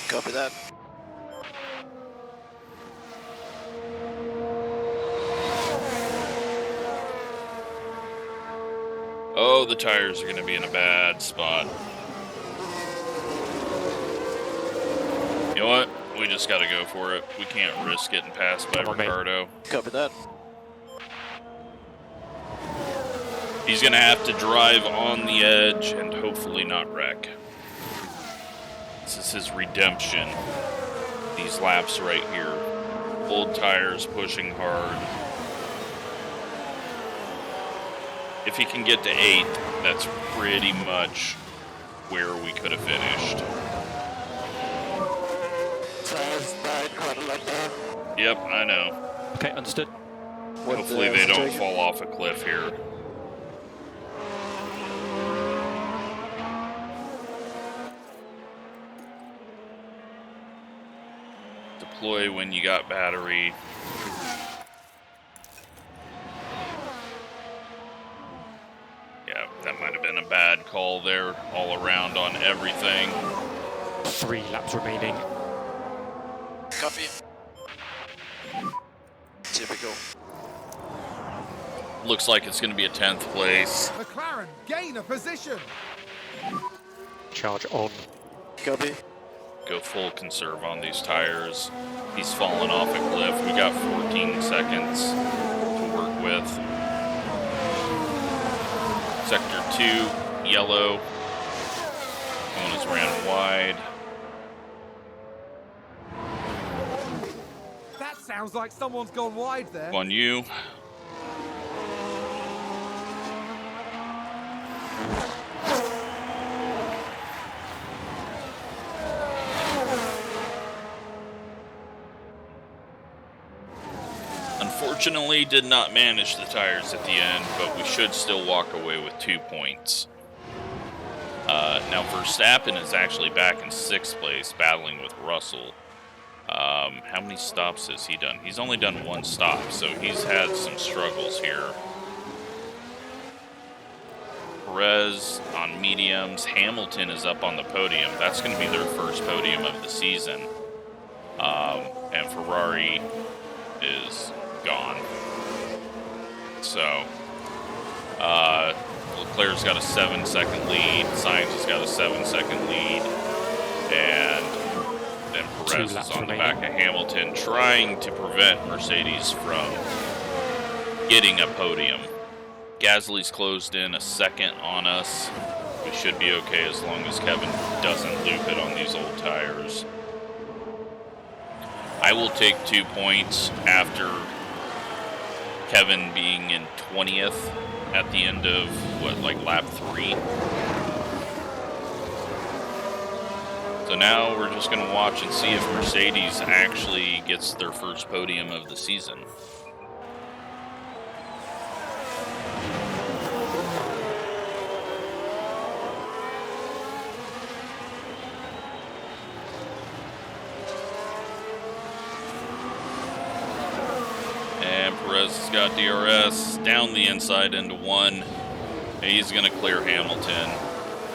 Copy that. Oh, the tires are going to be in a bad spot. You know what? We just got to go for it. We can't risk getting passed by Come on, mate. Ricardo. Copy that. He's going to have to drive on the edge and hopefully not wreck. This is his redemption. These laps right here. Old tires pushing hard. If he can get to 8th, that's pretty much where we could have finished. Yep, I know. Okay, understood. Hopefully they don't fall off a cliff here. Deploy when you got battery. call there all around on everything. 3 laps remaining. Copy. Typical. Looks like it's going to be a 10th place. McLaren gain a position. Charge on. Copy. Go full conserve on these tires. He's fallen off a cliff. We got 14 seconds to work with. Sector 2, yellow. One is ran wide. That sounds like someone's gone wide there. On you. Unfortunately, did not manage the tires at the end, but we should still walk away with 2 points. Now Verstappen is actually back in 6th place, battling with Russell. How many stops has he done? He's only done 1 stop, so he's had some struggles here. Perez on mediums. Hamilton is up on the podium. That's going to be their first podium of the season. And Ferrari is gone. So, Leclerc's got a 7-second lead. Sainz has got a 7-second lead. And then Perez is on the back of Hamilton, trying to prevent Mercedes from getting a podium. Gasly's closed in a second on us. We should be okay as long as Kevin doesn't loop it on these old tires. I will take 2 points after Kevin being in 20th at the end of, what, like lap 3? So now we're just going to watch and see if Mercedes actually gets their first podium of the season. Perez has got DRS down the inside into 1. He's going to clear Hamilton,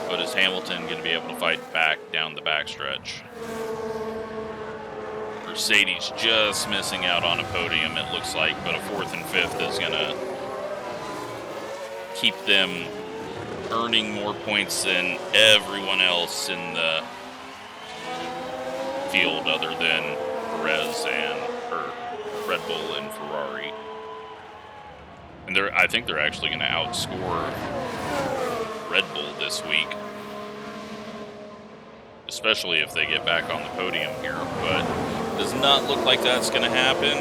but is Hamilton going to be able to fight back down the backstretch? Mercedes just missing out on a podium, it looks like, but a 4th and 5th is going to keep them earning more points than everyone else in the field other than Perez and Red Bull and Ferrari. And I think they're actually going to outscore Red Bull this week. Especially if they get back on the podium here. But it does not look like that's going to happen.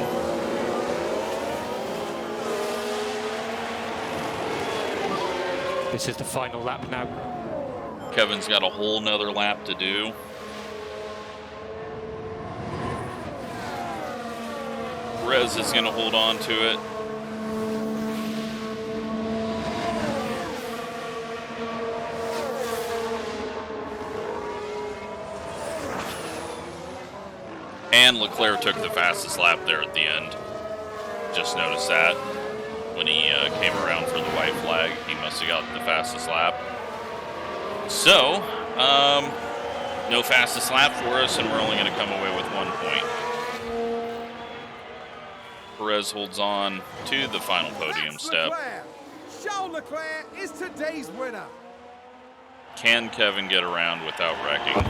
This is the final lap now. Kevin's got a whole nother lap to do. Perez is going to hold on to it. And Leclerc took the fastest lap there at the end. Just noticed that. When he came around for the white flag, he must have got the fastest lap. So, no fastest lap for us, and we're only going to come away with 1 point. Perez holds on to the final podium step. Charles Leclerc is today's winner. Can Kevin get around without wrecking?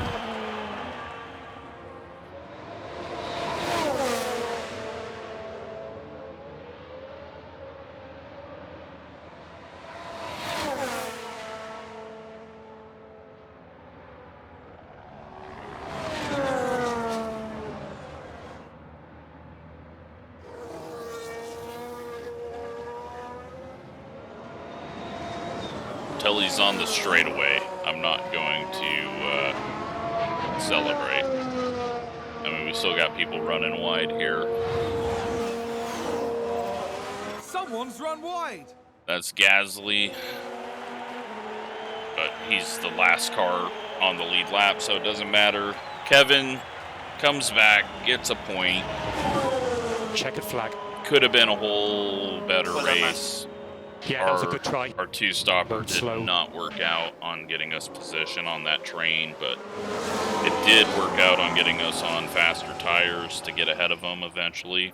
Until he's on the straightaway, I'm not going to celebrate. I mean, we still got people running wide here. Someone's run wide. That's Gasly. But he's the last car on the lead lap, so it doesn't matter. Kevin comes back, gets a point. Checkered flag. Could have been a whole better race. Yeah, that was a good try. Our two-stopper Rode did slow. not work out on getting us position on that train, but it did work out on getting us on faster tires to get ahead of them eventually.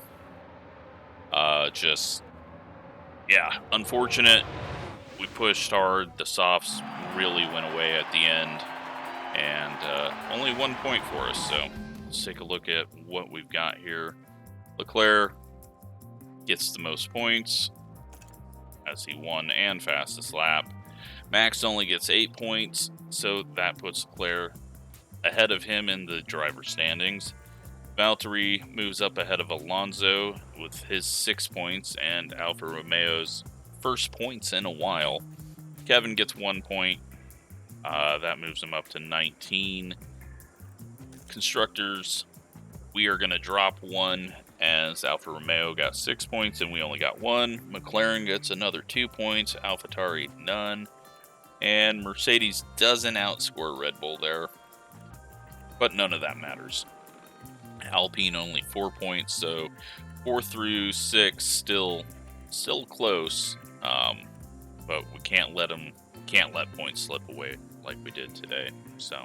Yeah, unfortunate. We pushed hard. The softs really went away at the end, and only 1 point for us. So let's take a look at what we've got here. Leclerc gets the most points, as he won and fastest lap. Max only gets 8 points, so that puts Leclerc ahead of him in the driver standings. Valtteri moves up ahead of Alonso with his 6 points and Alfa Romeo's first points in a while. Kevin gets 1 point. That moves him up to 19. Constructors, we are going to drop 1 as Alfa Romeo got 6 points and we only got 1. McLaren gets another 2 points. AlphaTauri none. And Mercedes doesn't outscore Red Bull there, but none of that matters. Alpine only 4 points, so 4 through 6 still close, but we can't let points slip away like we did today. So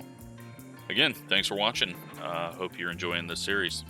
again, thanks for watching. Hope you're enjoying this series.